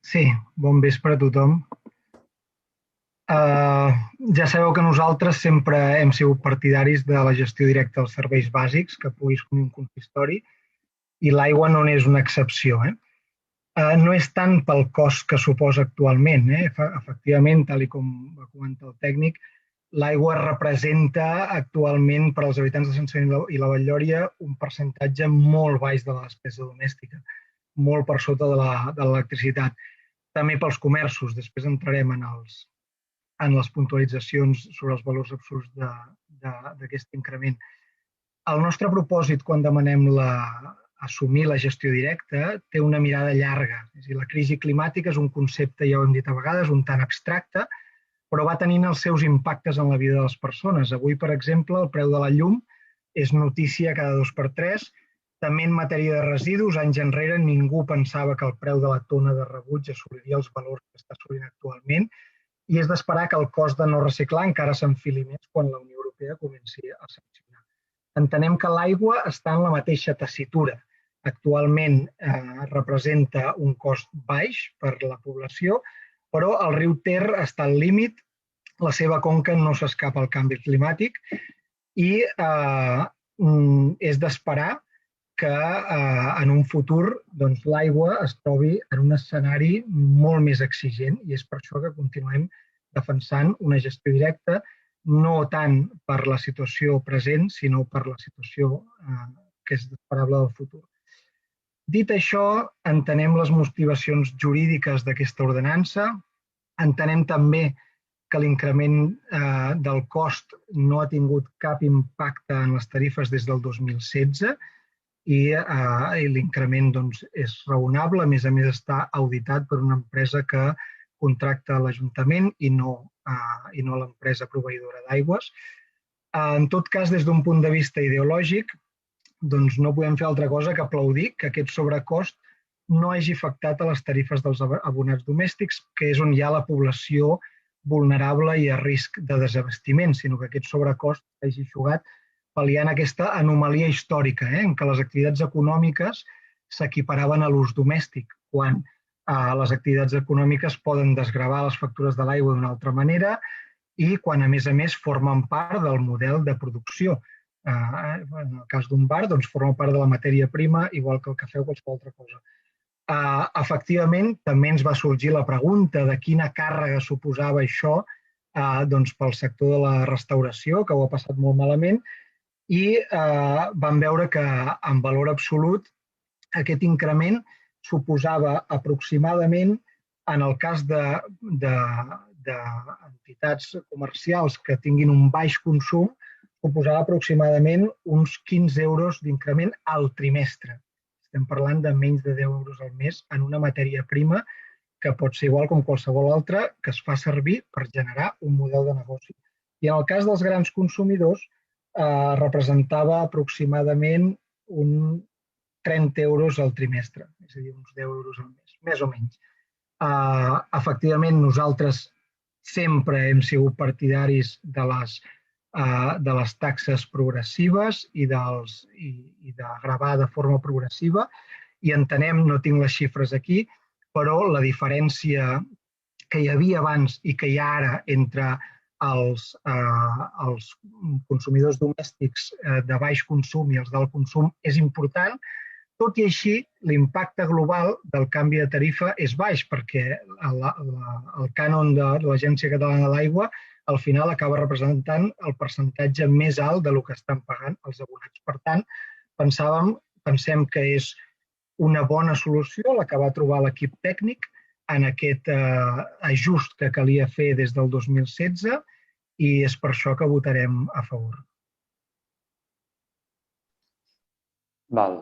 Sí, bon vespre a tothom. Ja sabeu que nosaltres sempre hem sigut partidaris de la gestió directa dels serveis bàsics, que puguis com un consistori, i l'aigua no n'és una excepció. No és tant pel cost que suposa actualment. Efectivament, tal i com va comentar el tècnic, l'aigua representa actualment per als habitants de Sant Celoni i la Vall-lloria un percentatge molt baix de la despesa domèstica, molt per sota de l'electricitat. També pels comerços, després entrarem en les puntualitzacions sobre els valors absoluts d'aquest increment. El nostre propòsit quan demanem assumir la gestió directa té una mirada llarga. És a dir, la crisi climàtica és un concepte, ja ho hem dit a vegades, un tant abstracte, però va tenint els seus impactes en la vida de les persones. Avui, per exemple, el preu de la llum és notícia cada 2x3. També en matèria de residus, anys enrere ningú pensava que el preu de la tona de rebuig assoliria els valors que està assolint actualment, i és d'esperar que el cost de no reciclar encara s'enfili més quan la Unió Europea comenci a sancionar. Entenem que l'aigua està en la mateixa tessitura. Actualment representa un cost baix per la població, però el riu Ter està al límit, la seva conca no s'escapa al canvi climàtic i és d'esperar que en un futur l'aigua es trobi en un escenari molt més exigent, i és per això que continuem defensant una gestió directa, no tant per la situació present, sinó per la situació que és esperable del futur. Dit això, entenem les motivacions jurídiques d'aquesta ordenança, entenem també que l'increment del cost no ha tingut cap impacte en les tarifes des del 2016, i l'increment és raonable. A més està auditat per una empresa que contracta l'Ajuntament i no l'empresa proveïdora d'aigües. En tot cas, des d'un punt de vista ideològic, no podem fer altra cosa que aplaudir que aquest sobrecost no hagi afectat a les tarifes dels abonats domèstics, que és on hi ha la població vulnerable i a risc de desabastiment, sinó que aquest sobrecost hagi eixugat pal·liant aquesta anomalia històrica, en què les activitats econòmiques s'equiparaven a l'ús domèstic, quan les activitats econòmiques poden desgravar les factures de l'aigua d'una altra manera i quan, a més, formen part del model de producció. En el cas d'un bar, forma part de la matèria prima, igual que el cafè o qualsevol altra cosa. Efectivament, també ens va sorgir la pregunta de quina càrrega suposava això pel sector de la restauració, que ho ha passat molt malament, i vam veure que, en valor absolut, aquest increment suposava aproximadament, en el cas d'entitats comercials que tinguin un baix consum, suposava aproximadament uns 15 euros d'increment al trimestre. Estem parlant de menys de 10 euros al mes en una matèria prima que pot ser igual com qualsevol altra que es fa servir per generar un model de negoci. I en el cas dels grans consumidors, representava aproximadament un 30 euros al trimestre, és a dir, uns 10 euros al mes, més o menys. Efectivament, nosaltres sempre hem sigut partidaris de les taxes progressives i de gravar de forma progressiva, i entenem, no tinc les xifres aquí, però la diferència que hi havia abans i que hi ha ara entre els consumidors domèstics de baix consum i els d'alt consum és important. Tot i així, l'impacte global del canvi de tarifa és baix, perquè el cànon de l'Agència Catalana de l'Aigua al final acaba representant el percentatge més alt del que estan pagant els abonats. Per tant, pensem que és una bona solució la que va trobar l'equip tècnic en aquest ajust que calia fer des del 2016, i és per això que votarem a favor. Val.